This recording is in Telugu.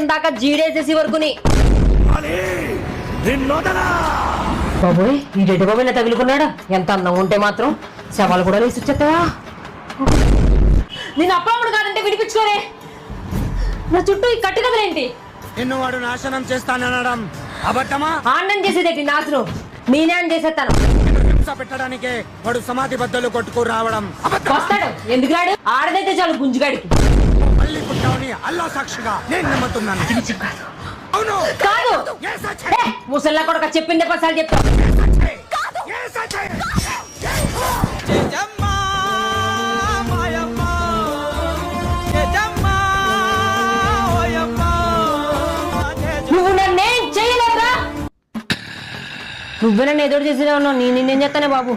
దాకా జీడేసేసి వరకుని బాబోయ్ ఈ రెడ్డి బాబు తగులుకున్నాడా? ఎంత అందంగా ఉంటే మాత్రం శవాలు కూడా వేసి వచ్చేస్తావా? నేను అప్పుడప్పుడు కాదంటే విడిపించుకోరే. నా చుట్టూ ఈ కట్టు కదలేంటి? నిన్ను వాడు నాశనం చేస్తానడం అబద్ధమా? ఆనందం చేసేదేంటి నాశనం? నేనే అని చేసేస్తాను. హింస పెట్టడానికే వాడు సమాధి బద్దలు కొట్టుకు రావడం వస్తాడు. ఎందుకు రాడు? ఆడదైతే చాలు గుంజుగాడికి. మళ్ళీ పుట్టావని అల్లా సాక్షిగా నేను నమ్ముతున్నాను. అవును కాదు ముసల్లా కొడుక చెప్పిందే పసాలు చెప్తా. నువ్వు నన్నేం చేయలేవురా. నువ్వే నన్ను ఎదురు చేసేలా ఉన్నావు. నేనేం చేస్తానే బాబు.